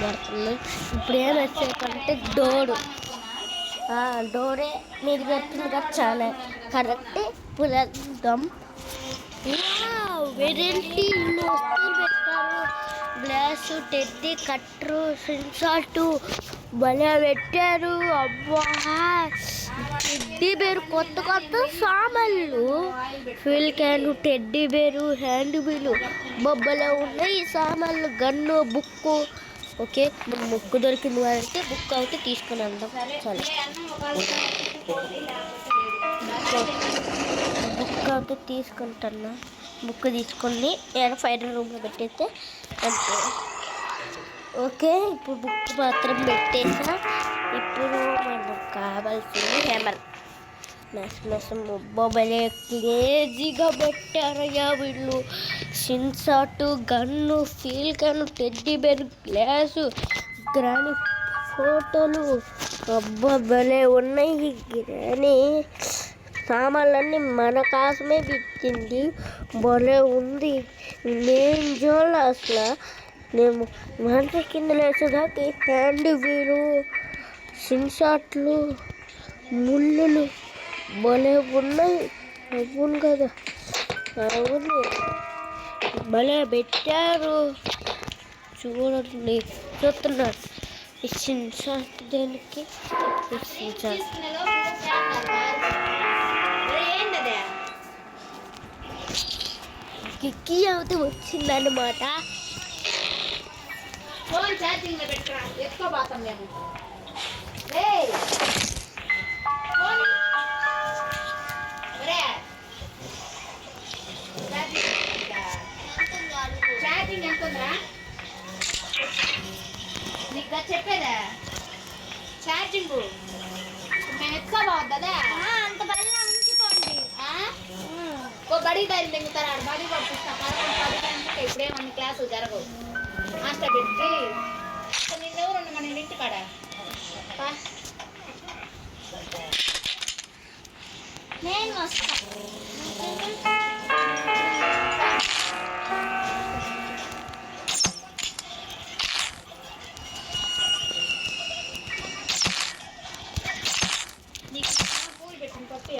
పడుతుంది. ఇప్పుడు ఏం వచ్చేకంటే డోరే మీరు పెట్టింది కదా చాలా కరెక్ట్. ఇప్పుడు వెళ్దాం. వెరైటీ ఇన్ని వస్తువులు పెట్టారు. గ్లాసు, టెడ్డీ, కట్టరు, సిన్సాటు భలే పెట్టారు. అబ్బా, టెడ్డీ బేరు కొత్త కొత్త సామాన్లు, fill can, teddy bear, hand bill బొబ్బలే ఉన్నాయి ఈ సామాన్లు. Gun, book. ఓకే, మన బుక్ దొరికింది అంటే బుక్ అయితే తీసుకుని వెళ్దాం. సరే, బుక్ అయితే తీసుకుంటున్నా. బుక్ తీసుకొని నేను ఫైర్ రూమ్లో పెట్టేస్తే అంతే. ఓకే, ఇప్పుడు బుక్ మాత్రం పెట్టేసా. ఇప్పుడు మనకు కావాల్సింది హ్యామర్. మొబైల్ క్రేజీగా పెట్టారయ్యా వీళ్ళు. సిన్సాటు, gun, feel gun, teddy bear, glass, granny ఫోటోలు. అబ్బా, భలే ఉన్నాయి. గ్రాని సామాన్లన్నీ మన కోసమే పెట్టింది. భలే ఉంది. నేను చూడాలి అసలు. నేను మంచి కింద లేచేదాకా హ్యాండ్ వీలు, సిన్సాట్లు, ముళ్ళులు భలే ఉన్నాయి. అవును కదా, అవును, భలే పెట్టారు. చూడండి, చూస్తున్నారు. ఈ సిన్సాట్ దేనికి? కిక్కి అవుతూ వచ్చిందన్నమాట. ఛార్జింగ్ పెట్టరా, ఎత్తుకోబోతాం మేము. ఛార్జింగ్ ఎంత ఉందా నీకు చెప్పేదా? ఛార్జింగ్ మేము ఎత్తుకోబోద్దా? అంత బడి ఉంచుకోండి. ఓ బడి దారి తెంగుతారా? బడి పంపిస్తా. 10 గంటలకి ఇప్పుడేమన్నా క్లాసులు జరగవు. మాస్టర్ పెట్టి నిన్నెవరు మన ఇంటి కాడ నేను వస్తాను. నీకు పూలు పెట్టిన పప్పు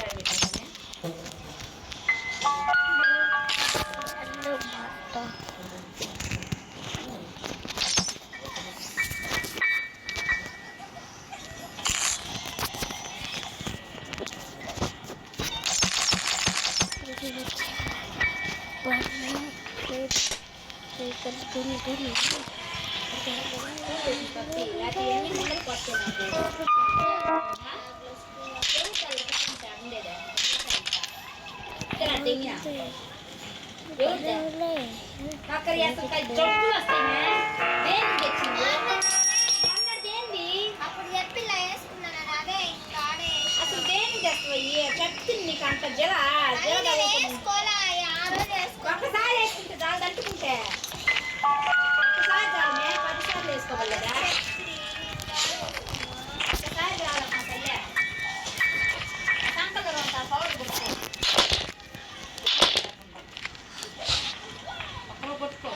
చెప్తుంది నీకు అంత జల ఒకసారి వేసుకుంటే చాలు. తట్టుకుంటే ఒకసారి చాలు, 10 సార్లు వేసుకోగలరా? ఒకసారి చాలమ్మా తల్లి. సంతలో ఉంటా పౌడర్ కొట్టుకో.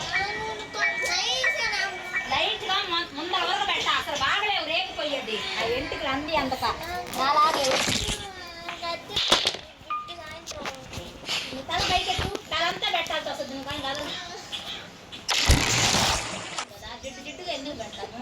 లైట్గా ముందర వరకు పెట్టా. అసలు బాగలేవు, రేగిపోయేది. ఆ వెంటికి అంది అంతక అలాగే తల బయటకు తలంతా పెట్టాల్సి వస్తుంది. నువ్వు కానీ కదా జిడ్డుగా ఎందుకు పెడతాము?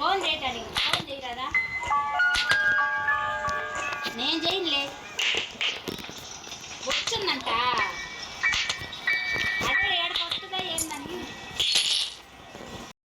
ఫోన్ చేయటానికి ఫోన్ చేయి కదా నేను చేయనులే